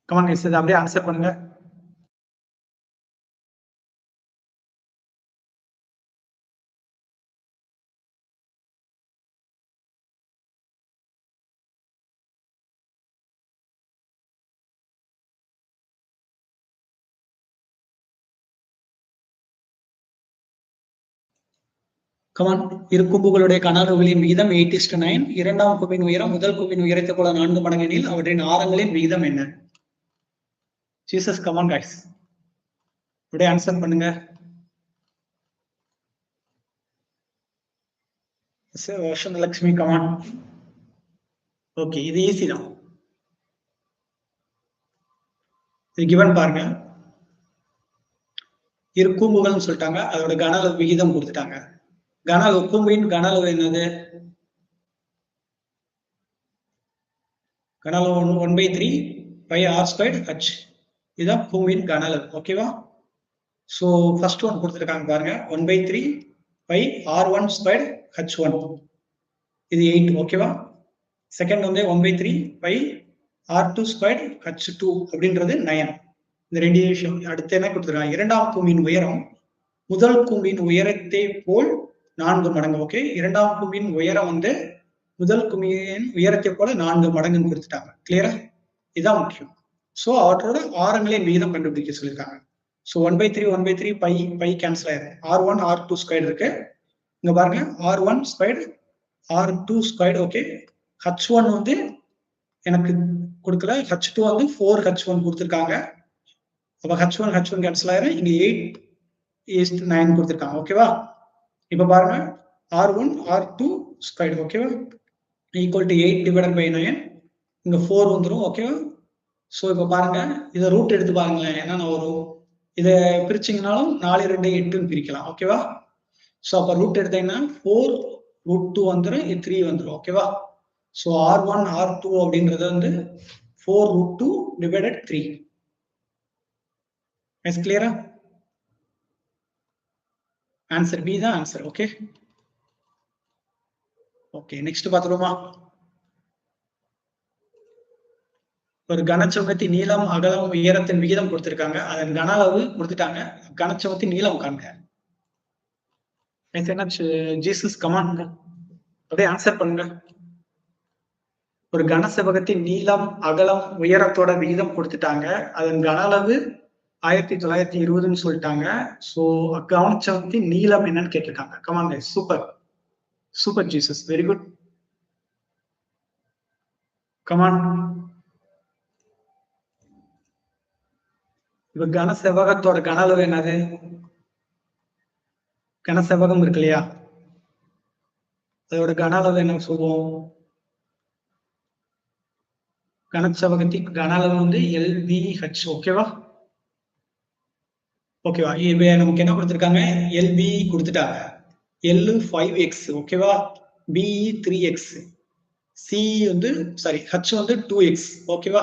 Come on guys, இதை அப்படியே ஆன்சர் பண்ணுங்க. கமான். இரு கூம்புகளுடைய கன அளவுகளின் விகிதம் 8:9. இரண்டாம் கூம்பின் உயரம் முதல் கூம்பின் உயரத்தை போல 4 மடங்கு எனில் அவற்றின் ஆரங்களின் விகிதம் என்ன? ஜீசஸ், கமான் கைஸ், அப்படியே ஆன்சர் பண்ணுங்க. லட்சுமி, கமான். ஓகே, இது ஈஸி தான். இது கிவன் பாருங்க. இரு கூம்புகள்னு சொல்லிட்டாங்க, அதோட கன அளவு விகிதம் கொடுத்துட்டாங்க. கன அளவு கூம்பின் கன அளவு என்னது? கன அளவு 1/3 பை ஆர் ஸ்கொயர்ட் ஹச். இதுதான் கூம்பின் கன அளவு. ஓகேவா? ஸோ ஃபர்ஸ்ட் ஒன் கொடுத்துருக்காங்க பாருங்க, 1/3 பை R1 ஸ்கொயர்ட் H1. இது 8. ஓகேவா? செகண்ட் வந்து 1/3 பை R2 ஸ்கொயர்ட் H2 அப்படின்றது 9. இந்த ரெண்டு விஷயம். அடுத்து என்ன கொடுத்துருக்காங்க? இரண்டாம் கூம்பின் உயரம் முதல் கூம்பின் உயரத்தை போல் 4 மடங்கு. ஓகே, இரண்டாம் கூம்பின் உயரம் வந்து முதல் கூம்பின் உயரத்தை போல 4 மடங்குன்னு கொடுத்துட்டாங்க. கிளியரா? இதுதான் முக்கியம். ஸோ அவற்றோட ஆரங்களின் விகிதம் கண்டுபிடிக்க சொல்லியிருக்காங்க. ஸோ 1/3 பை கேன்சல் ஆயிரும். R1 R2 ஸ்கொயர் இருக்கு. இங்க பாருங்க, R1 square R2 square. Okay, H1 வந்து எனக்கு கொடுக்கல, H2 வந்து 4H1 கொடுத்துருக்காங்க. அப்ப H1 கேன்சல் ஆயிரும். இங்க 8:9 கொடுத்துருக்காங்க. ஓகேவா? இப்ப பாருங்க, R1 R2 ஸ்கொயர். ஓகேவா? Equal to 8/9. இங்க 4 வந்துடும். ஓகேவா? ஸோ இப்ப பாருங்க, இதை ரூட் எடுத்து பாருங்களேன், என்னென்ன வரும். இதை பிரிச்சிங்கனாலும் 4 2 8ன்னு பிரிக்கலாம். ஓகேவா? ஸோ அப்போ ரூட் எடுத்தீங்கன்னா 4√2 வந்துடும், 3 வந்துடும். ஓகேவா? ஸோ R1 R2 அப்படின்றது வந்து 4√2 டிவைடட் 3. எஸ், கிளியரா? ஆன்சர் பி தான் ஆன்சர். ஓகே ஓகே, நெக்ஸ்ட் பார்த்துருவோமா? ஒரு கனச்சவுக்கத்தின் நீளம் அகலம் உயரத்தின் விகிதம் கொடுத்திருக்காங்க. அதன் கன அளவு கொடுத்துட்டாங்க. கனச்சவுக்கத்தின் நீளம் காண்க. என்னாச்சு? ஜீசஸ், கமான், அப்படியே ஆன்சர் பண்ணுங்க. ஒரு கனசெவகத்தின் நீளம் அகலம் உயரத்தோட விகிதம் கொடுத்துட்டாங்க. அதன் கன அளவு 1920ன்னு சொல்லிட்டாங்க. ஸோ கவனச்சவுக்கத்தின் நீளம் என்னன்னு கேட்டிருக்காங்க. Come on guys, super super Jesus, very good. Come on. இப்ப கனசெவகத்தோட கன அளவு என்னது? கனசெவகம் இருக்கு இல்லையா, அதோட கன அளவு என்ன சொல்லுவோம்? கனசெவகத்தின் கன அளவு வந்து LBH. ஓகேவா? ஓகேவா? இப்ப நமக்கு என்ன கொடுத்துருக்காங்க? LB கொடுத்துட்டாங்க. L 5x. ஓகேவா? B 3x. C வந்து சாரி H வந்து 2x. ஓகேவா?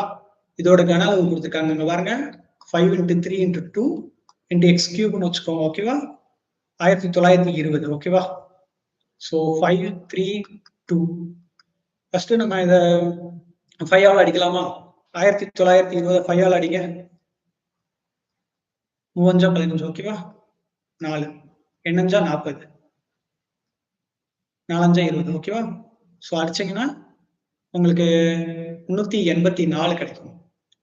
இதோட கன அளவு கொடுத்துருக்காங்க. இங்க பாருங்க, 5 × 3 × 2 × x³ வச்சுக்கோங்க. ஓகேவா? 1920. ஓகேவா? ஸோ 5 3 2. ஃபர்ஸ்ட் நம்ம இதை 5 அடிக்கலாமா? 1920 5 அடிங்க. 3 × 5 = 15. ஓகேவா? 4 8 × 40 4 × 20. ஓகேவா? ஸோ அடிச்சீங்கன்னா உங்களுக்கு 384 கிடைக்கும்.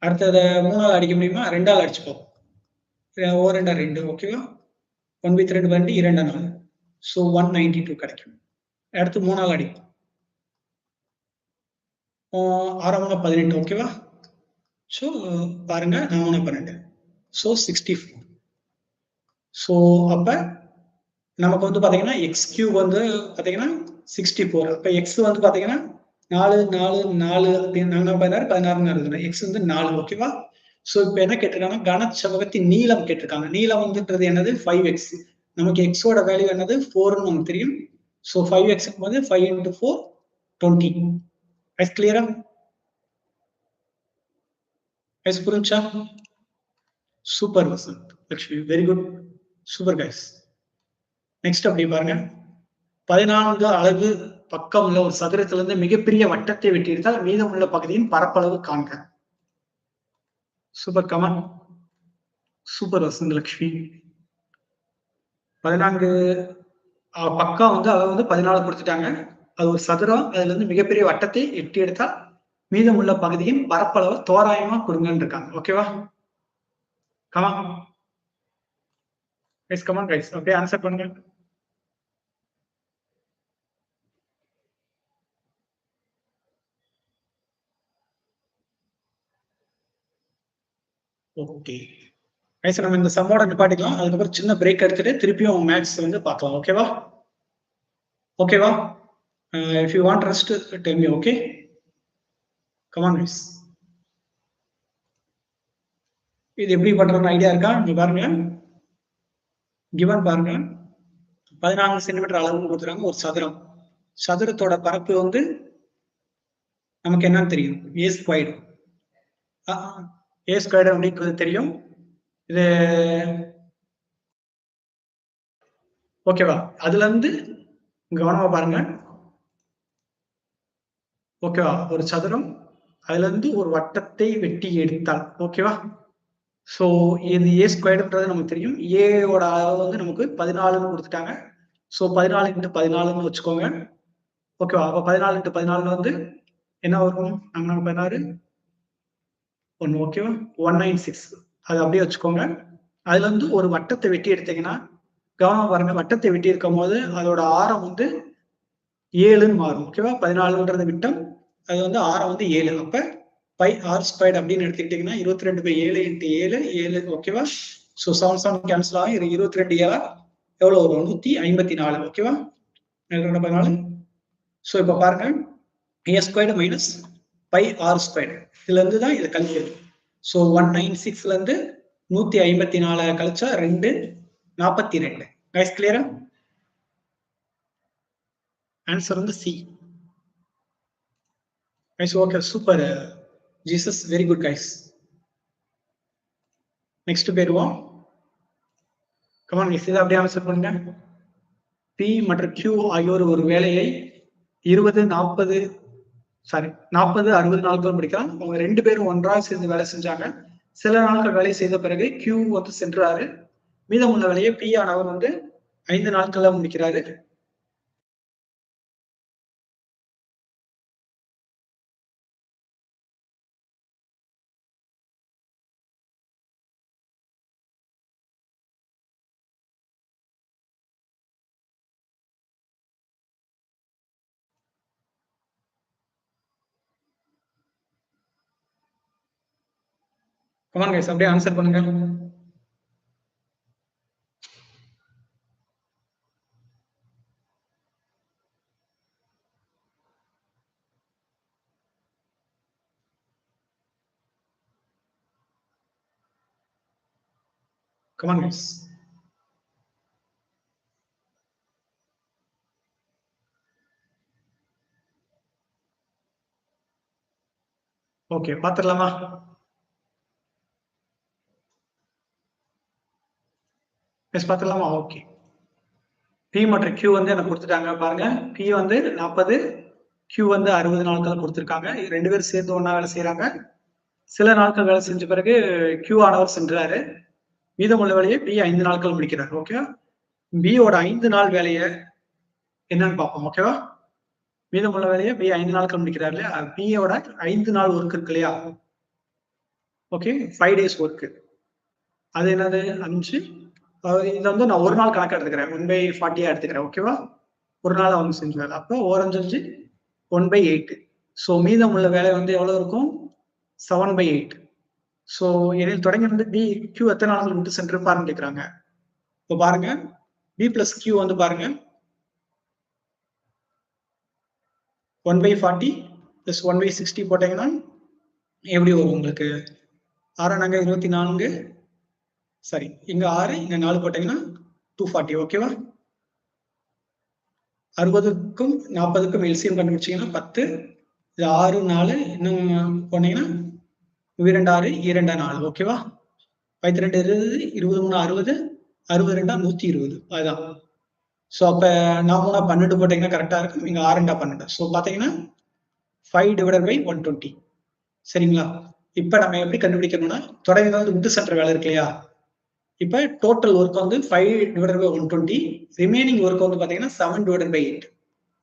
அடுத்ததை 3 அடிக்க முடியுமா? 2 அடிச்சுப்போம். 1 2 2. ஓகேவா? 1/2 2 2 4. ஸோ 192 கிடைக்கும். அடுத்து 3 அடிக்கும். 6 3 18. ஓகேவா? ஸோ பாருங்க, 4 12. ஸோ 64. ஸோ அப்ப நமக்கு வந்து பாத்தீங்கன்னா x³ வந்து பாத்தீங்கன்னா 64. அப்ப x வந்து பாத்தீங்கன்னா 4 4 4 அப்படின்னு 16 16 x வந்து 4. ஓகேவா? ஸோ இப்ப என்ன கேட்டிருக்காங்க? கனசெவகத்தின் நீளம் கேட்டிருக்காங்க. நீளம் வந்துன்றது என்னது? 5x. நமக்கு எக்ஸோட வேல்யூ என்னது? 4ன்னு நமக்கு தெரியும். ஸோ 5x வந்து 5 × 4 20. எஸ், கிளியரா? எஸ், புரிஞ்சா? Super Vasanth, Lakshmi, very good, super guys. Next அப்படி பாருங்க, 14 அலகு பக்கம் உள்ள ஒரு சதுரத்திலிருந்து மிகப்பெரிய வட்டத்தை வெட்டியிருந்தால் மீதமுள்ள பகுதியின் பரப்பளவு காண்க. Super come on. சூப்பர் வசந்தலட்சுமி. 14 பக்கா வந்து அதை வந்து 14 கொடுத்துட்டாங்க. அது ஒரு சதுரம். அதுல இருந்து மிகப்பெரிய வட்டத்தை எட்டி எடுத்தா மீதமுள்ள பகுதியின் பரப்பளவு தோராயமா கொடுங்கன்னு இருக்காங்க. ஓகேவா? Come on guys, come on guys. Okay, answer பண்ணுங்க. ஓகே கைஸ், நம்ம இந்த சம்மோட நிப்பாட்டிக்கலாம். அதுக்கப்புறம் சின்ன பிரேக் எடுத்துட்டு திருப்பியும் மேக்ஸ் வந்து பார்க்கலாம். ஓகேவா? ஓகேவா? If you want rest tell me. Okay, come on guys. இது எப்படி பண்றதுன்னு ஐடியா இருக்கா? இங்க பாருங்க, கிவன் பாருங்க, 14 சென்டிமீட்டர் அளவுன்னு கொடுத்துருக்காங்க. ஒரு சதுரம். சதுரத்தோட பரப்பு வந்து நமக்கு என்னன்னு தெரியும், ஏ ஸ்கொயர்டு. ஏ ஸ்கொயர்டு அப்படின்றது தெரியும். இது ஓகேவா? அதுல இருந்து கவனமா பாருங்க. ஓகேவா? ஒரு சதுரம், அதுல இருந்து ஒரு வட்டத்தை வெட்டி எடுத்தால். ஓகேவா? ஸோ இது ஏ ஸ்கொயர்டுன்றது நமக்கு தெரியும். ஏவோட அளவு வந்து நமக்கு 14ன்னு கொடுத்துட்டாங்க. ஸோ 14 × 14ன்னு வச்சுக்கோங்க. ஓகேவா? அப்போ 14 × 14 வந்து என்ன வரும்? 16 1. ஓகேவா? 196. அது அப்படியே வச்சுக்கோங்க. அதுல இருந்து ஒரு வட்டத்தை வெட்டி எடுத்தீங்கன்னா, கவனமா பாருங்க, வட்டத்தை வெட்டி இருக்கும் போது அதோட ஆரம் வந்து 7ன்னு மாறும். ஓகேவா? 14ன்றது விட்டம், அது வந்து ஆரம் வந்து 7. அப்ப பை ஆர் ஸ்கொயர்ட் அப்படின்னு எடுத்துக்கிட்டீங்கன்னா 22/7 × 7 7. ஓகேவா? ஸோ 7 7 கேன்சல் ஆகும். 22 7 எவ்வளவு வரும்? 154. ஓகேவா? 14. ஸோ இப்ப பாருங்க, A squared minus pi R squared, இதுல இருந்து தான் இதை கழிக்கிறது. ஸோ 196ல இருந்து 154 கழிச்சா 2 42. கைஸ் கிளியரா? ஆன்சர் வந்து C. Guys okay, super Jesus, very good guys. Next போயிருவோம். கமான் கைஸ், இதை அப்படியே ஆன்சர் பண்ணுங்க. பி மற்றும் கியூ ஆகியோர் ஒரு வேலையை 20 40 60 நாட்கள் முடிக்கலாம். அவங்க 2 பேரும் ஒன்றாக சேர்ந்து வேலை செஞ்சாங்க. சில நாட்கள் வேலை செய்த பிறகு கியூ வந்து சென்றாரு. மீதமுள்ள வேலையை பி ஆனவர் வந்து 5 நாட்கள்ல முடிக்கிறாரு. கமான் கைஸ், அப்படியே ஆன்சர் பண்ணுங்க. Come on guys. ஓகே, பாத்துடலாமா? பாத்துடலாமா? ஓகே, பி மற்றும் கியூ வந்து எனக்கு கொடுத்துட்டாங்க. பாருங்க, பி வந்து 40, கியூ வந்து 60 நாட்கள் கொடுத்துருக்காங்க. 2 பேரும் சேர்ந்து ஒன்னா வேலை செய்யறாங்க. சில நாட்கள் வேலை செஞ்ச பிறகு கியூ ஆனவர் சென்றாரு. மீதமுள்ள வேலையை பி 5 நாட்கள் முடிக்கிறார். ஓகே, பியோட 5 நாள் வேலையை என்னன்னு பார்ப்போம். ஓகேவா? மீதமுள்ள வேலையை பி 5 நாட்கள் முடிக்கிறார் இல்லையா? பியோட 5 நாள் ஒர்க் இருக்கு இல்லையா? Okay, 5 days work. அது என்னது? 5. இதை வந்து நான் ஒரு நாள் கணக்கு எடுத்துக்கிறேன். 1/40 எடுத்துக்கிறேன். ஓகேவா? ஒரு நாள் அவங்க செஞ்சுவாங்க. அப்போ 4×5 1/8. ஸோ மீதம் உள்ள வேலை வந்து எவ்வளவு இருக்கும்? 7/8. ஸோ இதில் தொடங்கி வந்து பி கியூ எத்தனை நாள் விட்டு சென்றிருப்பாருன்னு கேட்குறாங்க. இப்போ பாருங்க, பி பிளஸ் கியூ வந்து பாருங்க 1/40 + 1/60 போட்டீங்கன்னா எப்படி வரும் உங்களுக்கு? 6 நாங்க 24, சரி இங்க 6 இங்க 4 போட்டீங்கன்னா 240. ஓகேவா? 60க்கும் 40க்கும் எல்சிஎம் கண்டுபிடிச்சீங்கன்னா 10. இது 6 4 இன்னும் போனீங்கன்னா 2 6 2 4. ஓகேவா? 12 20 23 60 62 120. அதுதான். ஸோ அப்ப 4 3 12 போட்டீங்கன்னா கரெக்டா இருக்கும். இங்க 6 2 12. ஸோ பாத்தீங்கன்னா 5 ÷ 120. சரிங்களா? இப்ப நம்ம எப்படி கண்டுபிடிக்கணும்னா தொடங்கி வந்து உட்டு சென்டர் வேலை இருக்கு இல்லையா? இப்ப டோட்டல் ஒர்க் வந்து 5/120, ரிமைனிங் ஒர்க் வந்து பாத்தீங்கன்னா 7/8.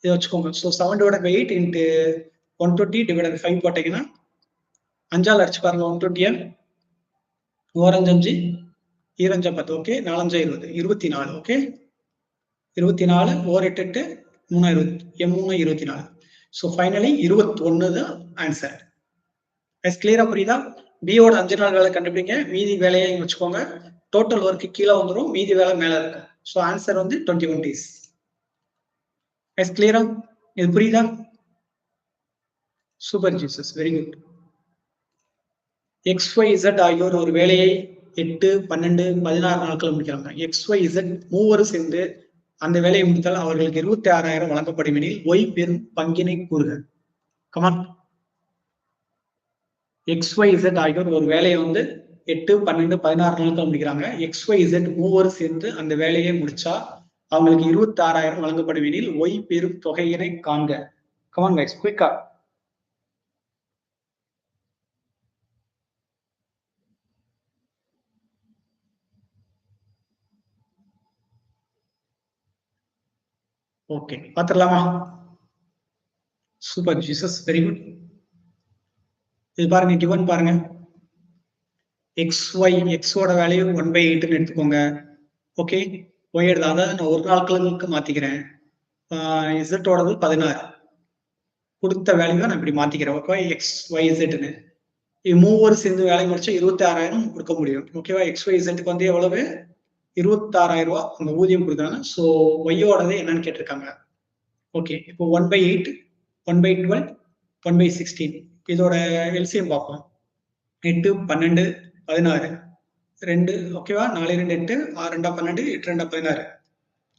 இதை வச்சுக்கோங்க. ஸோ 7/8 இன்ட்டு 120/5 போட்டீங்கன்னா 5ஆல் அடிச்சு பாருங்க. 120 ஓரஞ்சு 5 10. ஓகே, 4 20, 24. ஓகே, 24 ஓர் 8 8 3 24. ஸோ ஃபைனலி 21 தான் ஆன்சர். கிளியரா புரியுதா? பியோட 5 நாள் வேலை கண்டுபிடிங்க, மீதி வேலையை வச்சுக்கோங்க. டோட்டல் ஒர்க்கு கீழே வந்துடும், மீதி வேலை மேல இருக்கு. ஸோ ஆன்சர் வந்து 21 days. கிளியரா? இது புரியுதா? Super Jesus, very good. XYZ ஆகியோர் ஒரு வேலையை 8, 12, 16 நாட்கள் முடிக்கிறாங்க. XYZ மூவரும் சேர்ந்து அந்த வேலையை முடித்தால் அவர்களுக்கு 26,000 வழங்கப்படும் எனில் Y பெறும் பங்கினை கூறுக. கமான். XYZ ஆகியோர் ஒரு வேலையை வந்து 8, 12, 16 நாட்கள் முடிக்கிறாங்க. XYZ மூவரும் சேர்ந்து அந்த வேலையை முடிச்சா அவங்களுக்கு 26,000 வழங்கப்படும் எனில் Y பெறும் தொகையினை காண்க. கமான் கைஸ், குயிக்கா. ஓகே, பாத்துடலாமா? Super Jesus, very good. இது பாருங்க, கிவன் பாருங்க. எக்ஸோட வேல்யூ 1/8ன்னு எடுத்துக்கோங்க. ஓகே, ஒய் எடுத்து அதாவது நான் ஒரு நாட்களுக்கு மாத்திக்கிறேன். இசட்டோடது 16 கொடுத்த வேல்யூ நான் இப்படி மாத்திக்கிறேன். ஓகே, XYZன்னு இது மூவரும் சேர்ந்து வேலை முடிச்சா 26,000 கொடுக்க முடியும். ஓகேவா? XYZக்கு வந்து எவ்வளவு? 26,000 ரூபாய் அந்த ஊதியம் கொடுக்குறாங்க. ஸோ ஒய்யோடது என்னன்னு கேட்டிருக்காங்க. ஓகே, இப்போ 1/8, 1/12, 1/16 இதோட எல்சிஎம் பார்ப்போம். 8, 12, 16, 2. ஓகேவா? 4 2 8, 6 2 12, 8 2 16.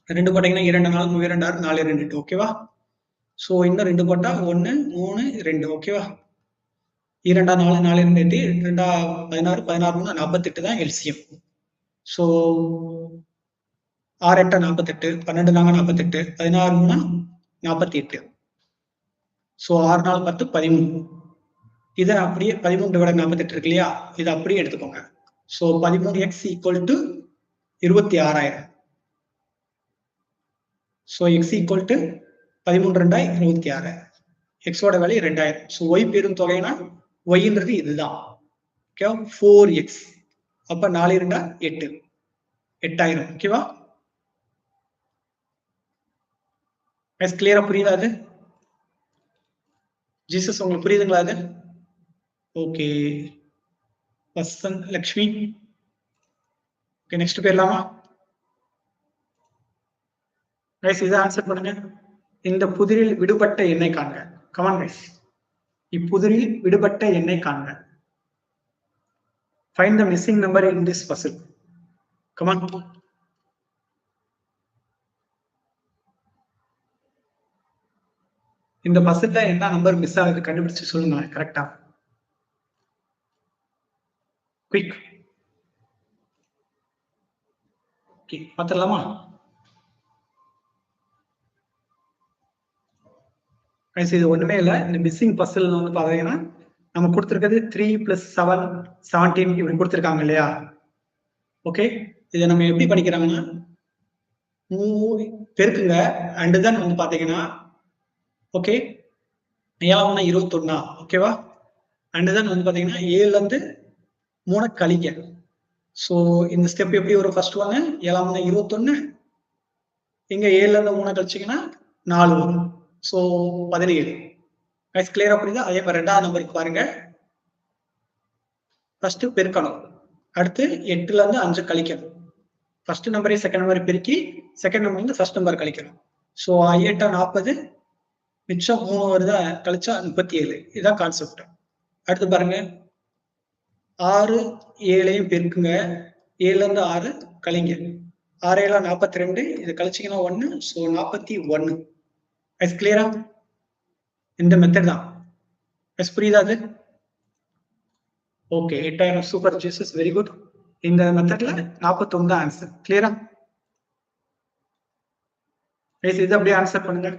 2 போட்டீங்கன்னா 2 4 2 6 4 2 8. ஓகேவா? ஸோ இன்னும் 2 போட்டா 1 3 2. ஓகேவா? 2 4 4 2 8, 2 16 16 3 48 தான் எல்சிஎம். ஸோ 6 8 48, 12 4 48, 16 3 48. ஸோ 6 4 10 13. இதை அப்படியே 13/48 இருக்கு இல்லையா? இதை அப்படியே எடுத்துக்கோங்க. So 13x equal to 26,000. So x equal to 13 2 26. எக்ஸோட வேல்யூ 2000. ஸோ ஒய் பெரும் தொகைனா ஒய்ன்றது இதுதான். Okay, 4x. அப்ப 4 2 8, 8000. ஓகேவா? கிளியரா புரியுதா? அது ஜீசஸ் உங்களுக்கு புரியுதுங்களா? அது okay. Vasanth Lakshmi. Okay, next போயிடலாமா? கைஸ் இதை ஆன்சர் பண்ணுங்க. இந்த புதிரில் விடுபட்ட எண்ணை காண்க. கமான் கைஸ், இப்புதிரில் விடுபட்ட எண்ணை காண்க. Find the missing number in this puzzle. Come on. இந்த பசில்ல என்ன நம்பர் மிஸ் ஆகுது கண்டுபிடிச்சு சொல்லுங்க. கரெக்டா? குயிக். ஓகே, பாத்துடலாமா? இது ஒண்ணுமே இல்லை. இந்த மிஸ்ஸிங் பசில் வந்து பாத்தீங்கன்னா நம்ம கொடுத்துருக்கிறது 3 + 7 17 இப்படி கொடுத்துருக்காங்க இல்லையா? ஓகே, இதை நம்ம எப்படி படிக்கிறாங்கன்னா பெருக்குங்க. அண்ட் தான் வந்து பாத்தீங்கன்னா ஓகே 7 21. ஓகேவா? அண்ட் தான் வந்து பாத்தீங்கன்னா 7ல இருந்து 3 கழிக்க. ஸோ இந்த ஸ்டெப் எப்படி வரும்? ஃபர்ஸ்ட் வாங்க, 7 21. இங்க 7ல இருந்து 3 கழிச்சிங்கன்னா 4 வரும். ஸோ 17. கிளியரா புரியுதா? அதே மாதிரி 2வது நம்பருக்கு பாருங்க. ஃபர்ஸ்ட் பெருக்கணும், அடுத்து 8ல இருந்து 5 கழிக்கணும். ஃபர்ஸ்ட் நம்பரே செகண்ட் நம்பர் பெருக்கி செகண்ட் நம்பர் வந்து ஃபர்ஸ்ட் நம்பர் கழிக்கணும். ஸோ 8 40, மிச்சம் 3 வருதா, கழிச்சா 37. இதுதான் கான்செப்ட். அடுத்து பாருங்க, 6 7ஐயும் பெருக்குங்க, 7ல இருந்து 6 கழிங்க. 6 7 42, இது கழிச்சிங்கன்னா 1. ஸோ 41. கிளியரா? இந்த மெத்தட் தான். புரியுதா? அது okay. 8000. Super Jesus, very good. இந்த மெத்தட்ல 41 தான் ஆன்சர். கிளியரா? இது அப்படியே ஆன்சர் பண்ணுங்க.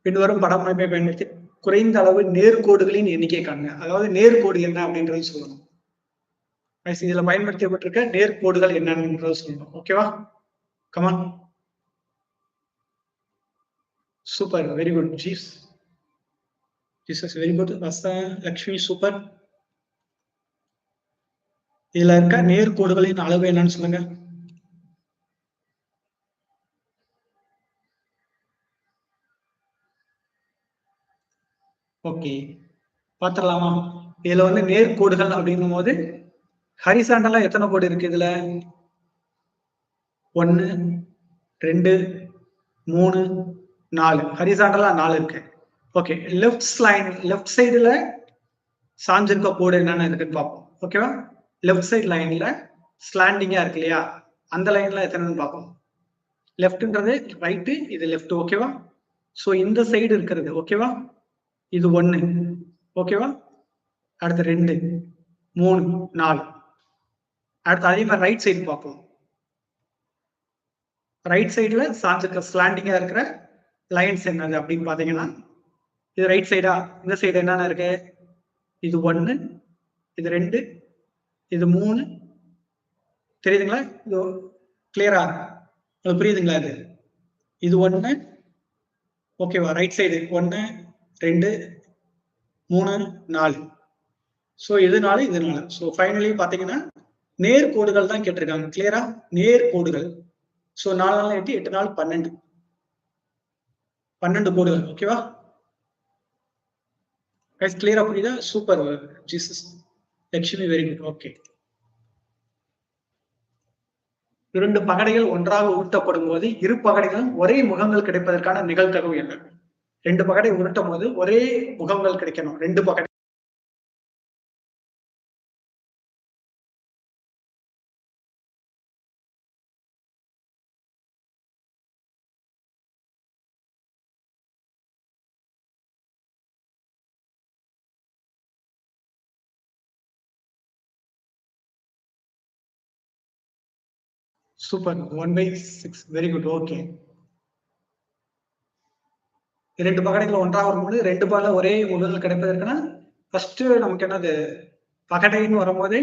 பின்வரும் படம் அமைப்பை பயன்படுத்தி குறைந்த அளவு நேர்கோடுகளின் எண்ணிக்கை காணுங்க. அதாவது நேர்கோடு என்ன அப்படின்றது சொல்லணும். இதுல பயன்படுத்தப்பட்டிருக்க நேர்கோடுகள் என்னன்றது சொல்லணும். ஓகேவா? கமான். சூப்பர், வெரி குட் ஜீஸ். Jesus very good. வசா லக்ஷ்மி சூப்பர். இதுல இருக்க நேர்கோடுகளின் அளவு என்னன்னு சொல்லுங்க. ஓகே, பாத்திரலாமா? இதுல வந்து நேர்கோடுகள் அப்படின்னும் போது ஹரிசாண்டலா எத்தனை கோடு இருக்கு இதுல? 1 2 3 4. ஹரிசாண்டலா 4 இருக்கு. ஓகே, லெஃப்ட் சைடுல சாஞ்சிருக்க கோடு என்னன்னு இருக்குன்னு பார்ப்போம். ஓகேவா? லெஃப்ட் சைடு லைன்ல ஸ்லாண்டிங்கா இருக்கு இல்லையா, அந்த லைன்ல எத்தனைன்னு பார்ப்போம். லெஃப்ட்ன்றது ரைட்டு, இது லெஃப்ட். ஓகேவா? சோ இந்த சைடு இருக்கிறது. ஓகேவா? இது 1. ஓகேவா? அடுத்து 2 3 4. அடுத்து அதே மாதிரி ரைட் சைடு பார்ப்போம். ரைட் சைடுல சாஞ்சிருக்க ஸ்லாண்டிங்கா இருக்கிற லைன்ஸ் என்னது அப்படின்னு பாத்தீங்கன்னா, இது ரைட் சைடா? இந்த சைடு என்னென்ன இருக்கு? இது 1, இது 2, இது 3. தெரியுதுங்களா? இது கிளியரா புரியுதுங்களா? இது 1. ஓகேவா? Right side 1 2 3 4. ஸோ இது 4, இது 4. ஸோ ஃபைனலி பாத்தீங்கன்னா நேர்கோடுகள் தான் கேட்டிருக்காங்க. கிளியரா? நேர்கோடுகள். ஸோ 4 4 8 8 4 12. 12 கோடுகள். ஓகேவா? கிளியரா புரியுதா? Super Jesus Lakshmi, very good. Okay, 2 பகடைகள் ஒன்றாக உருட்டப்படும் போது இரு பகடைகளும் ஒரே முகங்கள் கிடைப்பதற்கான நிகழ்தகவு என்ன? 2 பகடை உருட்டும் போது ஒரே முகங்கள் கிடைக்கணும். 2 பகடை. சூப்பர், 1/6. Very good. ஓகே, 2 பகடைகள் ஒன்றாக வரும்போது 2 பகல ஒரே முகங்கள் கிடைப்பதற்கான ஃபர்ஸ்ட் நமக்கு என்னது? பகடைன்னு வரும்போது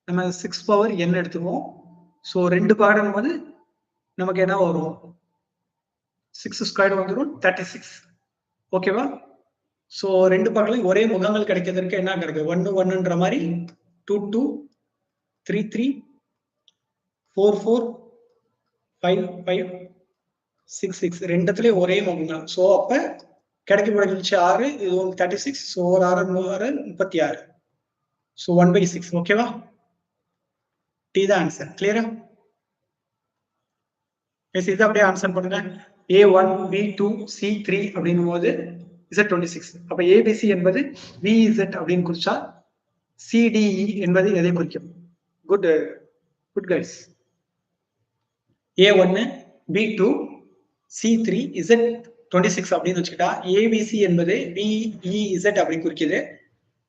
நம்ம 6 பவர் n எடுத்துக்குவோம். ஸோ 2 பகடைன்னு போது நமக்கு என்ன வரும்? 6 ஸ்கொயர் வந்துடும் 36. ஓகேவா? ஸோ 2 பகலையும் ஒரே முகங்கள் கிடைக்கிறதுக்கு என்ன கிடைக்கும்? 1 1ன்ற மாதிரி 2 2 3 3 4 4 5 5 6 6. ரெண்டுத்துலயும் ஒரே முகம். ஸோ அப்ப கிடைக்கப்படுச்சு 6. இது 36. ஸோ ஒரு 6 36. ஸோ 1/6. ஓகேவா? டி தான் ஆன்சர். கிளியரா? இது அப்படியே ஆன்சர் பண்ணுங்க. A1 B2 C3 அப்படின்னும் போது Z26. அப்ப ABC என்பது VZ அப்படின்னு குறிச்சா CDE என்பது எதை குறிக்கும்? Good good guys. A1 B2 C3 Z26 அப்படின்னு வச்சுக்கிட்டா ABC என்பது VEZ அப்படின்னு குறிக்குது.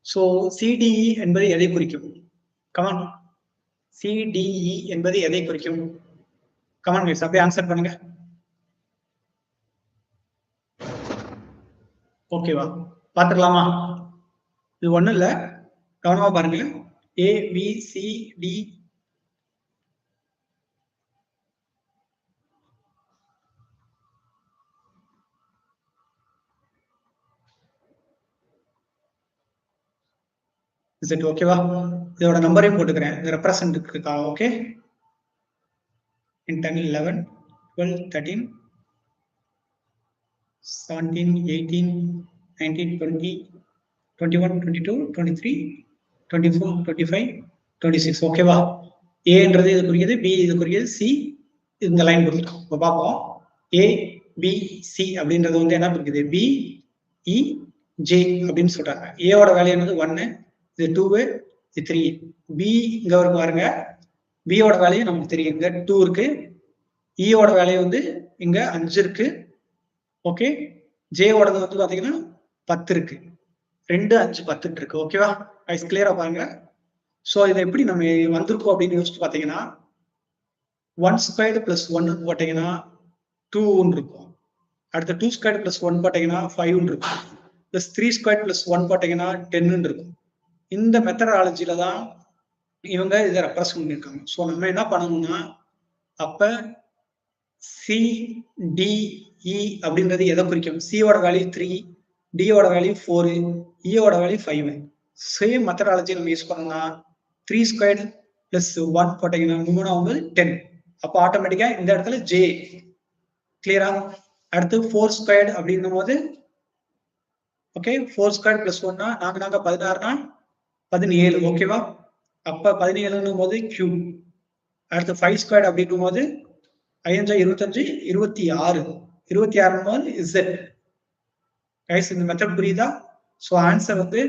ஸோ CDE என்பது எதை குறிக்கும்? கமான், CDE என்பது எதை குறிக்கும்? கமான் கைஸ், அப்படியே ஆன்சர் பண்ணுங்க. ஓகேவா? பாத்துக்கலாமா? இது ஒண்ணும் இல்ல, கவனமா பாருங்க. ABCD Z. ஓகேவா? இதோட நம்பரையும் போட்டுக்கிறேன் ரெப்ரசன்ட்க்காக. ஓகே, 10 11 12 13 17 18 19 20 21 22 23 24 25 26. ஓகேவா? ஏன்றது இது குறிக்குது, பி இது குறிக்குது, சி இந்த லைன் கொடுத்துட்டோம். இப்போ பார்ப்போம். ஏ பி சி அப்படின்றது வந்து என்ன குறிக்குது? பி இ ஜே அப்படின்னு சொல்றாங்க. ஏவோட வேல்யூ என்னது? 1, இது 2, இது 3. பி இங்க வரைக்கும் பாருங்க. பியோட வேல்யூ நமக்கு தெரியும், இங்க 2 இருக்கு. இயோட வேல்யூ வந்து இங்க 5 இருக்கு. ஓகே, ஜேவோடது வந்து பாத்தீங்கன்னா 10 இருக்கு. 2 5 10 இருக்கு. ஓகேவா? ஐஸ் கிளியரா பாருங்க. சோ இதை எப்படி நம்ம வந்திருக்கோம் அப்படின்னு யோசிச்சு பாத்தீங்கன்னா 1 ஸ்கொயர்டு பிளஸ் 1 போட்டீங்கன்னா 2 இருக்கும். அடுத்த 2 ஸ்கொயர்டு பிளஸ் 1 போட்டீங்கன்னா 5 இருக்கும். plus 3 squared plus 1 போட்டீங்கன்னா 10 இருக்கும். இந்த மெத்தடாலஜில தான் இவங்க இதை ரெப்ரசன்ட் பண்ணியிருக்காங்க. ஸோ நம்ம என்ன பண்ணணும்னா அப்ப சி டி இ அப்படின்றது எதை குறிக்கும்? சியோட வேல்யூ 3, டியோட வேல்யூ 4, இயோட வேல்யூ 5. சேம் மெத்தடாலஜி நம்ம யூஸ் பண்ணோம்னா 3 ஸ்கொயர்டு பிளஸ் 1 போட்டீங்கன்னா 3 வந்து 10. அப்போ ஆட்டோமேட்டிக்கா இந்த இடத்துல ஜே கிளியரா. அடுத்து 4 ஸ்கொயர்டு அப்படின்னும் போது ஓகே 4 ஸ்கொயர் பிளஸ் 1னா நாங்க 16னா 17 ஓகேவா. அப்ப 17ன்னும் போது கியூப். அடுத்து 5 ஸ்கொயர்டு அப்படின்னும் போது 5 25 26 26 போது இசட். கைஸ் இந்த மெத்தட் புரியுதா? ஸோ ஆன்சர் வந்து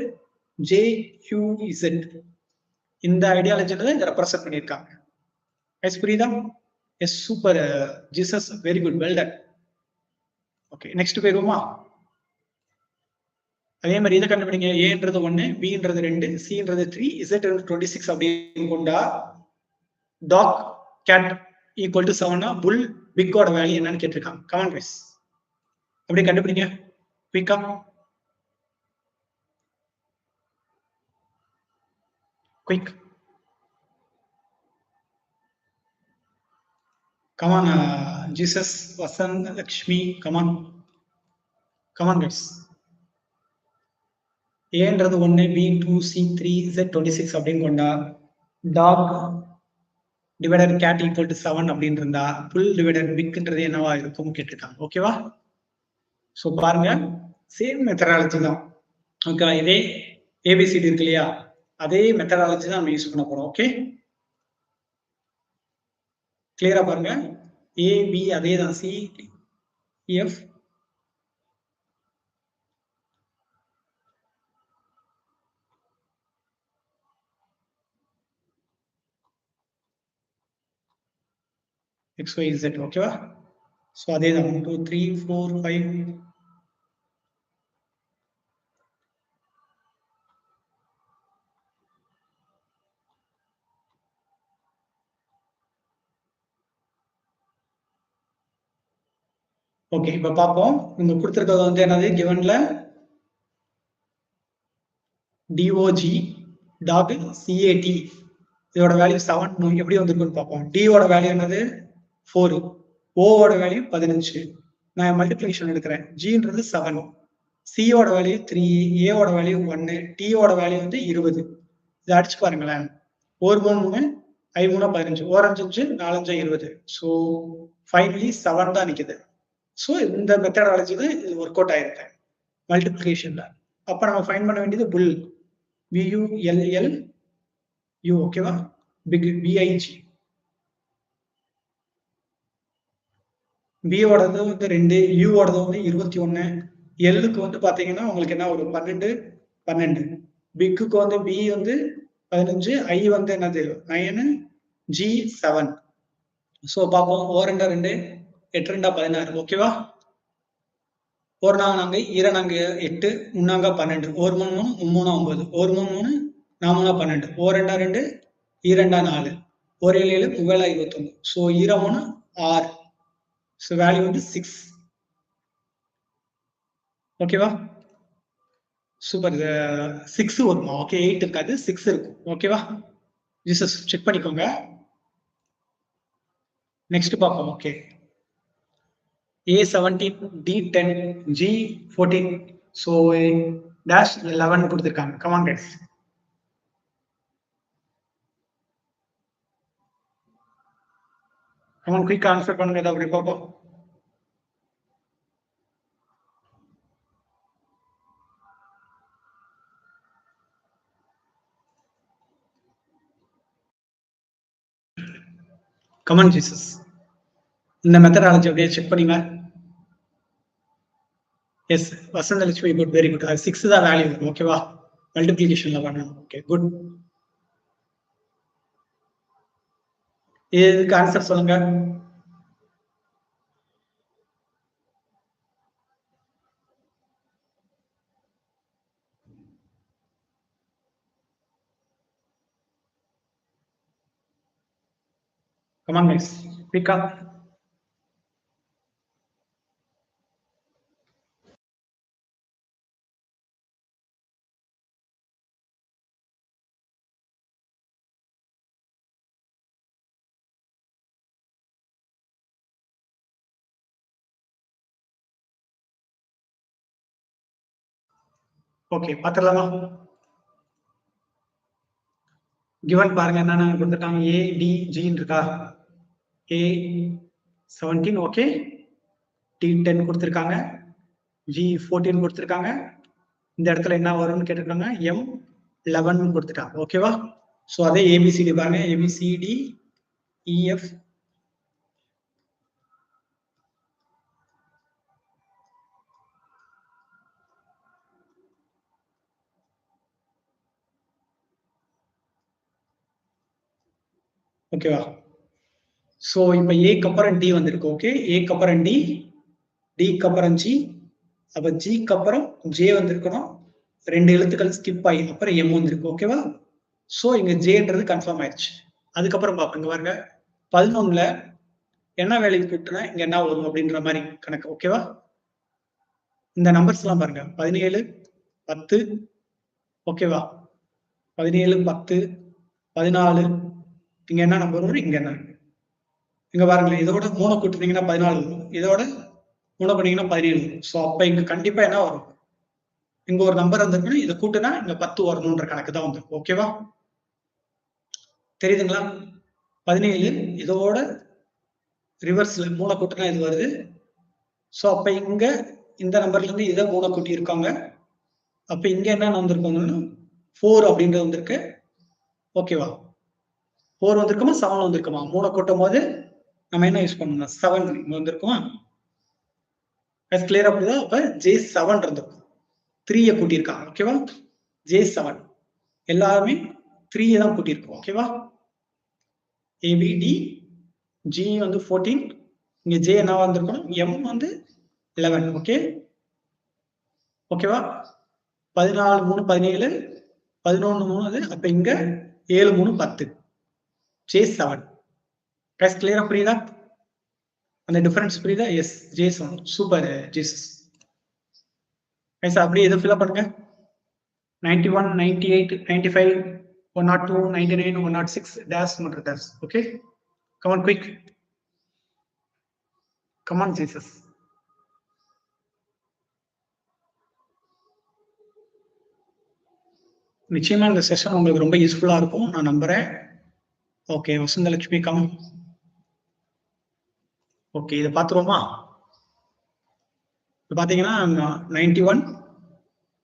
ஜே கியூ இசட். இந்த ஐடியாலஜில இதை ரெப்ரசென்ட் பண்ணியிருக்காங்க. கைஸ் புரியுதா? Yes super Jesus, very good, well done. Okay next போயிருவோமா? அதே மாதிரி இதை கண்டுபிடிங்க. ஏன்றது 1, பின்றது 2, சின்றது 3, இசட் 26 அப்படின்னு கொண்டா டாக் கேட் ஈக்குவல் டு 7னா புல் பிக்கோட வேல்யூ என்னன்னு கேட்டிருக்காங்க. கமான் கைஸ், அப்படியே கண்டுபிடிங்க குயிக்கா. Quick come on Jesus, Vasanth, Lakshmi, come on guys. ஏன்றது 1, பி 2, சி 3, இசட் 26 அப்படின்னு கொண்டா dog divided cat equal to 7 அப்படின்னு இருந்தா புல் டிவைடட் பிக்ன்றது என்னவா இருக்கும் கேட்டிருக்காங்க. ஓகேவா? ஸோ பாருங்க சேம் மெத்தடாலஜி தான். ஓகே இதே ஏபிசிடி இருக்கு இல்லையா, அதே மெத்தடாலஜி தான் நம்ம யூஸ் பண்ண போறோம். ஓகே கிளியரா பாருங்க. ஏபி அதே தான், சி எஃப் XYZ. ஓகேவா? ஸோ அதே தான் 1 2 3 4 5. ஓகே இப்போ பார்ப்போம். இங்க கொடுத்துருக்கிறது வந்து என்னது, கிவன்ல டிஓஜி டாக் சிஏடி இதோட வேல்யூ 7 எப்படி வந்திருக்குன்னு பார்ப்போம். டியோட வேல்யூ என்னது 4, ஓவோட வேல்யூ 15. நான் மல்டிப்ளிகேஷன் எடுக்கிறேன். ஜின்றது 7, சியோட வேல்யூ 3, ஏவோட வேல்யூ 1, டியோட வேல்யூ வந்து 20. இதை அடிச்சு பாருங்களேன். 1 3 3 5 3 15, 1 5 5 4 5 20. ஸோ ஃபைனலி 7 தான் நிக்குது. ஸோ இந்த மெத்தடாலஜில இது ஒர்க் அவுட் ஆயிருக்கு மல்டிப்ளிகேஷன்ல. அப்ப நம்ம ஃபைண்ட் பண்ண வேண்டியது புல் VULL U. ஓகேவா? Big BIG. B ஓடது வந்து 2, U ஓடது வந்து 21, Lக்கு வந்து பாத்தீங்கன்னா உங்களுக்கு என்ன ஒரு 12 12, பிக்குக்கு வந்து B வந்து 15, I வந்து என்னது 9, G 7. ஸோ பார்ப்போம். 2 2 8 2 16. ஓகேவா? 1 4 2 4 8 3 12, 1 3 3 3 9, 1 3 3 4 12, 1 2 2 2 4, 1 7 7 7 21. ஸோ 23 6. ஸோ வேல்யூ வந்து 6. ஓகேவா? சூப்பர். 6 வருமா? ஓகே 8 இருக்காது, 6 இருக்கும். ஓகேவா? ஜீசஸ் செக் பண்ணிக்கோங்க. நெக்ஸ்ட் பார்ப்போம். Okay A17 D10 G14. So dash 11 கொடுத்துருக்காங்க. Come on guys. Come on quick answer பண்ணுங்க. ஏதாவது அப்படி பார்ப்போம். Come on Jesus. இந்த மெத்தடாலஜி அப்படியே செக் பண்ணீங்க. எஸ் வசந்த லட்சுமி, குட், வெரி குட். 6 தான் வேல்யூ வரும். ஓகேவா? மல்டிப்ளிகேஷன்ல பண்ணணும். Okay good. இதுக்கு ஆன்சர் சொல்லுங்க. கமான் கைஸ், குயிக்கா. ஓகே, பாத்துடலாமா? கிவன் பாருங்க என்னென்ன கொடுத்துருக்காங்க. ஏ டி ஜின்னு இருக்கா. ஏ 17 ஓகே, டி 10 கொடுத்துருக்காங்க, ஜி 14 கொடுத்துருக்காங்க. இந்த இடத்துல என்ன வரும்னு கேட்டிருக்காங்க, எம் 11 கொடுத்துட்டாங்க. ஓகேவா? ஸோ அதே ஏபிசிடி பாருங்க, ஏபிசிடி இஎஃப் ஓகேவா? ஸோ இப்போ ஏக்கு அப்புறம் டி வந்திருக்கு. ஓகே, ஏக்கு அப்புறம் டி, டிக்கு அப்புறம் ஜி, அப்போ ஜிக்கு அப்புறம் ஜே வந்திருக்கணும். 2 எழுத்துக்கள் ஸ்கிப் ஆகி அப்புறம் எம் வந்திருக்கு. ஓகேவா? ஸோ இங்க ஜேன்றது கன்ஃபார்ம் ஆயிடுச்சு. அதுக்கப்புறம் பார்ப்போங்க பாருங்க, 11ல என்ன வேலைக்கு கூப்பிட்டுனா இங்க என்ன வரும் அப்படின்ற மாதிரி கணக்கு. ஓகேவா? இந்த நம்பர்ஸ் எல்லாம் பாருங்க, 17 10 ஓகேவா, 17 10 14, இங்க என்ன நம்பர் வரும், இங்க என்ன, இங்க பாருங்களேன், இதோட 3 கூட்டினீங்கன்னா 14 வரும், இதோட 3 பண்ணீங்கன்னா 17 வரும். ஸோ அப்ப இங்க கண்டிப்பா என்ன வரும், இங்க ஒரு நம்பர் வந்திருக்குன்னா இதை கூட்டுனா இங்க 10 வரணும்ன்ற கணக்கு தான் வந்திருக்கும். ஓகேவா? தெரியுதுங்களா? 17 இதோட ரிவர்ஸ்ல 3 கூட்டினா இது வருது. ஸோ அப்ப இங்க இந்த நம்பர்ல இருந்து இதை 3 கூட்டி இருக்காங்க. அப்ப இங்க என்ன வந்திருக்கோம்னா 4 அப்படின்றது வந்திருக்கு. ஓகேவா? 4 வந்திருக்குமா 7 வந்திருக்குமா? 3 கூட்டும் போது நம்ம என்ன யூஸ் பண்ணணும், 7 வந்திருக்குமா? கிளியரா புரியுதா? அப்ப J7 இருந்திருக்கும். 3 கூட்டியிருக்காங்க. ஓகேவா? J7 எல்லாருமே 3 தான் கூட்டியிருக்கோம். ஓகேவா? ஏபிடி ஜி வந்து 14, இங்க ஜே என்ன வந்திருக்கணும், எம் வந்து 11. ஓகே, ஓகேவா? 14 3 17, 11 3 அது, அப்ப இங்க 7 3 10, J7. கிளியரா புரியுதா? அந்த டிஃபரன்ஸ் புரியுதா? Yes, J7. Super Jesus. அப்படியே இதை ஃபில் பண்ணுங்க. 91 98 95 102 99 106 dash மற்றும் dash. Okay, come on quick, come on Jesus. நிச்சயமா இந்த செஷன் உங்களுக்கு ரொம்ப யூஸ்ஃபுல்லா இருக்கும் நான் நம்புறேன். Okay, Vasanthalakshmi come. ஓகே, இதை பார்த்துருவோமா? இப்போ பார்த்தீங்கன்னா 91,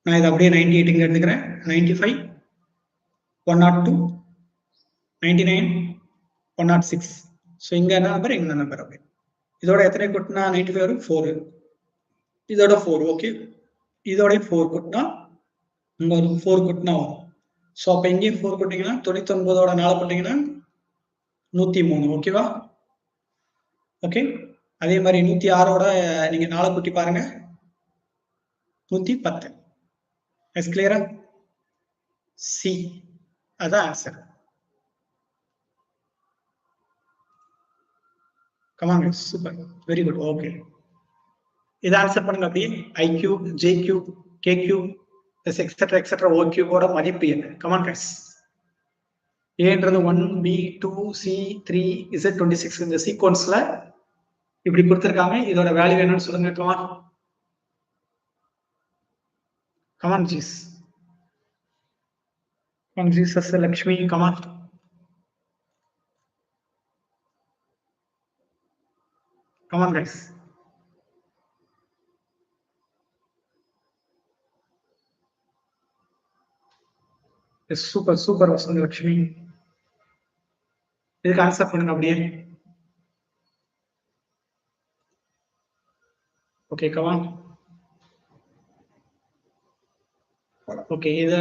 நான் இதை அப்படியே 98 இங்கே எடுத்துக்கிறேன். 95 102 99 106. ஸோ இங்கே என்ன நம்பர், இங்கே நம்பர். ஓகே, இதோட எத்தனை கூட்டினா 95 வரும், 4. இதோட 4. ஓகே, இதோட 4 கூட்டினா இங்கே ஒரு 4 கூட்டினா வரும். ஸோ அப்போ இங்கேயும் 4 கூட்டிங்கன்னா 99ஓட 4 போட்டிங்கன்னா 103. ஓகேவா? ஓகே, அதே மாதிரி 106ஓட நீங்க 4 கூட்டி பாருங்க, 110. எஸ் கிளியரா? சி அதான் answer. Come on, super, very good. Okay, இதை ஆன்சர் பண்ணுங்க அப்படியே. I cube, J cube, K cube etcetera etcetera O கியூபோட மதிப்பு என்ன? Come on guys. ஏன்றது 1 B 2 C 3 Z26 இந்த சீக்வன்ஸ்ல இப்படி கொடுத்துருக்காங்க. இதோட வேல்யூ என்னன்னு சொல்லுங்க. கமான் கமான் ஜீஸ், come on Jesus Lakshmi, come on come on guys. Super super Vasantha Lakshmi, இதுக்கு ஆன்சர் பண்ணுங்க அப்படியே. Okay, come on. ஓகே, இத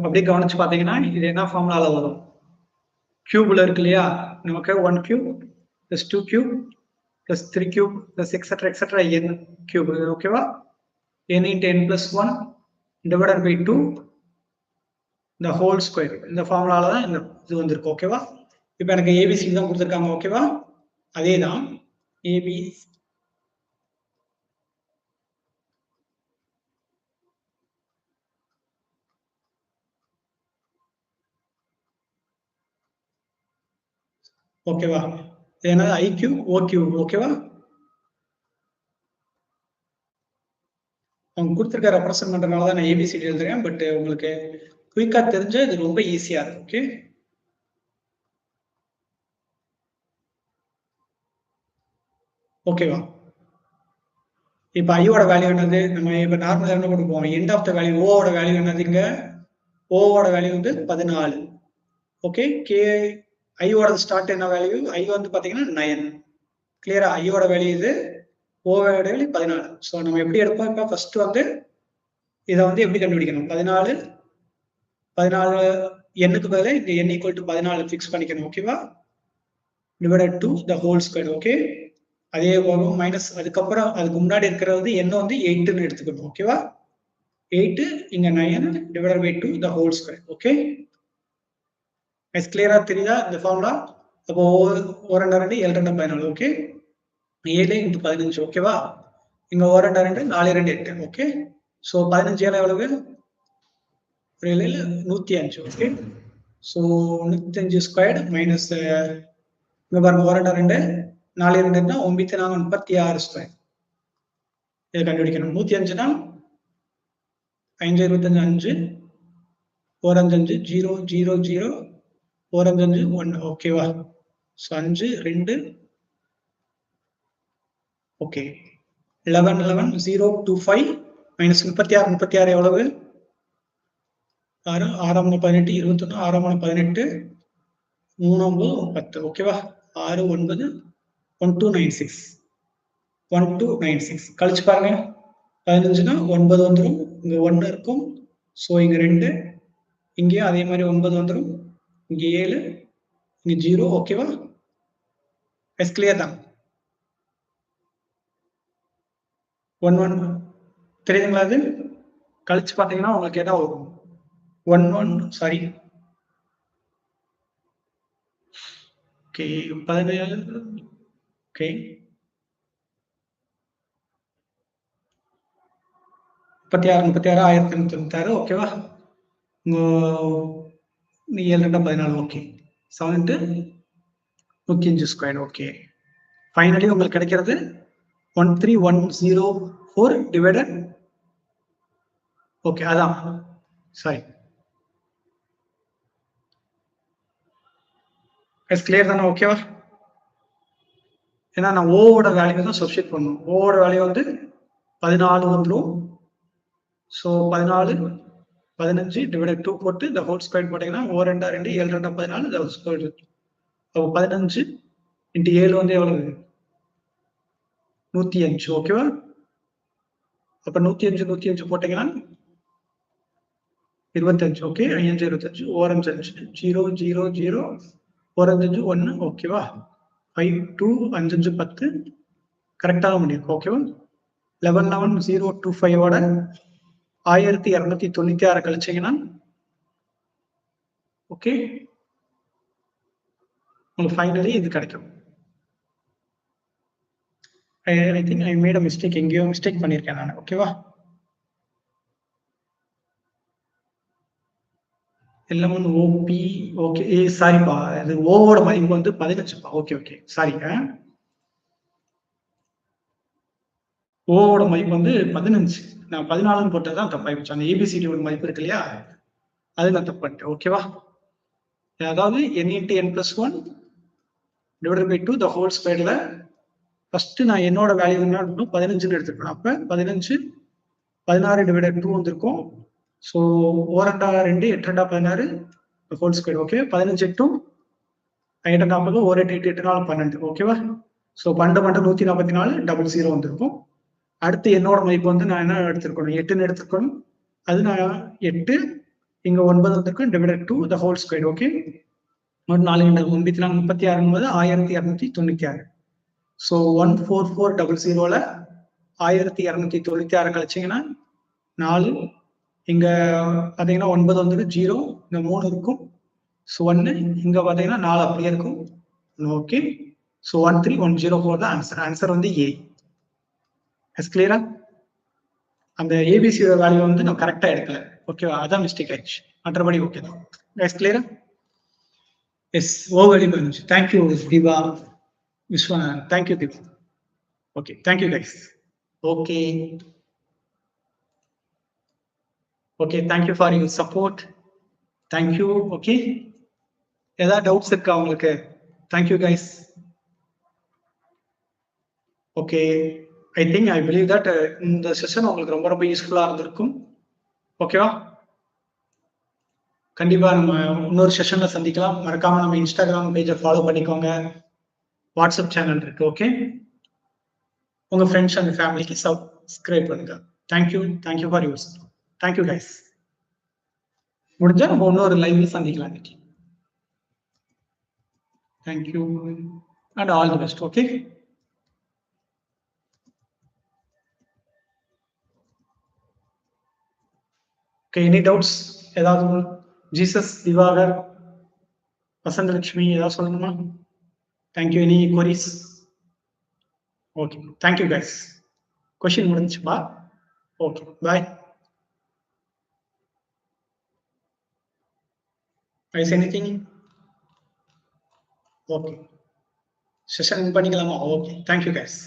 அப்படியே கவனிச்சு பாத்தீங்கன்னா இது என்ன ஃபார்முலால வரும், கியூப்ல இருக்கு இல்லையா, நமக்கு 1 cube plus 2 cube plus 3 cube plus etcetera etcetera n cube. ஓகேவா? n into n plus 1 divided by 2 the whole square. இந்த ஃபார்முலால தான் இந்த இது வந்திருக்கு. ஓகேவா? இப்போ எனக்கு ஏபிசி தான் கொடுத்துருக்காங்க. ஓகேவா? அதே தான் ஏபி. ஓகேவா? இது என்னது, ஐக்யூ ஓ கியூ. ஓகேவா? அவங்க கொடுத்துருக்க ரெப்ரசன்ட் பண்றதுனால தான் நான் ஏபிசிடி எழுதுறேன். பட் உங்களுக்கு குயிக்கா தெரிஞ்ச இது ரொம்ப ஈஸியா இருக்கும். ஓகே, ஓகேவா? இப்போ ஐயோட வேல்யூ என்னது? நம்ம இப்போ நார்மலாக என்ன கொடுப்போம்? எண்ட் ஆஃப் த வேல்யூ ஓவோட வேல்யூ என்னதுங்க? ஓவோட வேல்யூ வந்து 14. ஓகே, கே ஐயோட ஸ்டார்ட் என்ன வேல்யூ? ஐ வந்து பார்த்தீங்கன்னா 9. கிளியரா? ஐயோட வேல்யூ இது, ஓவோட வேல்யூ 14. ஸோ நம்ம எப்படி எடுப்போம்? இப்போ ஃபர்ஸ்ட் வந்து இதை வந்து எப்படி கண்டுபிடிக்கணும்? 14 எண்ணுக்கு பதிலாக இந்த என் ஈக்குவல் டு 14 ஃபிக்ஸ் பண்ணிக்கணும். ஓகேவா? Divided to the whole square. Okay, அதே போல மைனஸ் அதுக்கப்புறம் அதுக்கு முன்னாடி இருக்கிறது என்ன வந்து 8ன்னு எடுத்துக்கணும். ஓகேவா? 8 இங்க 9 divided by 2 the whole square. Okay, கிளியரா தெரியுதா இந்த ஃபார்முலா? அப்போ ஒரு 2 7 2 14. ஓகே, 7 × 15. ஓகேவா? இங்க ஒரு 2 4 2 8. ஓகே, ஸோ 15 7 எவ்வளவு? 105. ஓகே, ஸோ 105 ஸ்கொயர்டு மைனஸ் இங்க பாருங்க ஒரு 2 4 2னா 936 ஸ்கொயர். இதை கண்டுபிடிக்கணும். 105னா 5 25 5 ஒரு 5 0 0 0 ஒரு 5 1. ஓகேவா? ஸோ 5 2 ஓகே 11 11 0 2 5 மைனஸ் 36 36 எவ்வளவு? 6 6 18 21 6 18 3 9 10. ஓகேவா? 6 9 1296 1296 கழிச்சு பாருங்க. 15னா 9 வந்துடும், இங்க 1 இருக்கும். ஸோ இங்க 2, இங்கேயும் அதே மாதிரி 9 வந்துடும், இங்க 7, இங்க 0. ஓகேவா? எஸ் கிளியர் தான். 1 1 தெரியுதுங்களா? அது கழிச்சு பார்த்தீங்கன்னா உங்களுக்கு என்ன வரும்? 1 1 சாரி ஓகே 17 ஓகே 36 1096. ஓகேவா? 7 2 14. Okay 7 105 square. ஓகே, ஃபைனலி உங்களுக்கு கிடைக்கிறது 13104 டிவைடட். ஓகே, அதான் சாரி எஸ் கிளியர் தானே? ஓகேவா? ஏன்னா நான் ஓவோட வேல்யூ தான் சப்ஸ்டிட் பண்ணணும். ஓவோட வேல்யூ வந்து 14 வந்துடும். ஸோ 14 15 டிவைடட் 2 போட்டு இந்த ஹோல் ஸ்கொயர் போட்டீங்கன்னா 1 2 2 7 2 14 இந்த ஸ்கொயர். அப்போ 15 × 7 வந்து எவ்வளவு? 105. ஓகேவா? அப்ப 105 105 போட்டீங்கன்னா 25. ஓகே, 5 25 ஓரஞ்சு 5 0 0 0 ஓரஞ்சு 1. ஓகேவா? 5 2 5 10 கரெக்டாக முடியும். ஓகேவா? 11 11 0 2 5ஓட 1296 கழிச்சீங்கன்னா ஓகே உங்களுக்கு ஃபைனலி இது கிடைக்கும். I think I made a mistake, எங்கேயோ மிஸ்டேக் பண்ணியிருக்கேன் நான். ஓகேவா? எல்லாம் ஓபி. ஓகே, சாரிப்பா, இது ஓவோட மதிப்பு வந்து 15. ஓகே ஓகே சாரிங்க, ஓவோட மதிப்பு வந்து 15. நான் 14 போட்டதான் தப்பாயிடுச்சு. அந்த ஏபிசிடி ஒரு மதிப்பு இருக்கு இல்லையா, அது நான் தப்பு பண்ணிட்டேன். ஓகேவா? அதாவது n × n + 1 divided by 2 the whole ஸ்கொயர்ல ஃபர்ஸ்ட் நான் என்னோட வேல்யூ என்ன 15ன்னு எடுத்துருக்கேன். அப்ப 15 16 டிவைடட் 2 வந்திருக்கும். So 1 2 8 2 16 whole square. ஓகே, 15 8 8 40 1 8 8 8 4 12. ஓகேவா? ஸோ 12 12 144 00 வந்திருக்கும். அடுத்து என்னோட மதிப்பு வந்து நான் என்ன எடுத்திருக்கணும்? 8ன்னு எடுத்திருக்கணும். அது நான் 8 இங்க 9 வந்திருக்கும் divided 2 the whole square. Okay, ஒரு 4 36 என்பது 1296. ஸோ 14400ல 1296 கழிச்சிங்கன்னா 4, இங்க பார்த்தீங்கன்னா 9 வந்துட்டு 0, இங்க 3 இருக்கும். ஸோ 1 இங்க பார்த்தீங்கன்னா 4 அப்படியே இருக்கும். ஓகே, ஸோ 13104 தான் ஆன்சர். ஆன்சர் வந்து ஏ. எஸ் கிளியரா? அந்த ஏபிசியோட வேல்யூ வந்து நான் கரெக்டா எடுக்கல. ஓகேவா? அதான் மிஸ்டேக் ஆயிடுச்சு, மற்றபடி ஓகே தான். எஸ் கிளியரா? Yes, oh very much. Thank you Deepa, Viswanathan. Thank you Deepa. Okay, thank you guys. Okay. Okay, thank you for your support. Thank you. Okay, ஏதாவது டவுட்ஸ் இருக்கா உங்களுக்கு? Thank you guys. Okay, I believe that இந்த செஷன் உங்களுக்கு ரொம்ப ரொம்ப யூஸ்ஃபுல்லாக இருந்திருக்கும். ஓகேவா? கண்டிப்பா நம்ம இன்னொரு செஷன்ல சந்திக்கலாம். மறக்காம நம்ம இன்ஸ்டாகிராம் பேஜை ஃபாலோ பண்ணிக்கோங்க. வாட்ஸ்அப் சேனல் இருக்கு. ஓகே, உங்க ஃப்ரெண்ட்ஸ் அண்ட் ஃபேமிலிக்கு சப்ஸ்கிரைப் பண்ணுங்க. Thank you for use. Thank you guys. முடிஞ்சா நம்ம இன்னொரு லைவ்ல சந்திக்கலாம் இன்னைக்கு. Thank you and all the best. Okay, any doubts? ஏதாவது ஜீசஸ், திவாகர், வசந்தலட்சுமி ஏதாவது சொல்லணுமா? Thank you. Any queries? Okay, thank you guys. Question முடிஞ்சுப்பா. Okay, bye. Guys anything? Okay, session பண்ணிக்கலாமா? Okay, thank you guys.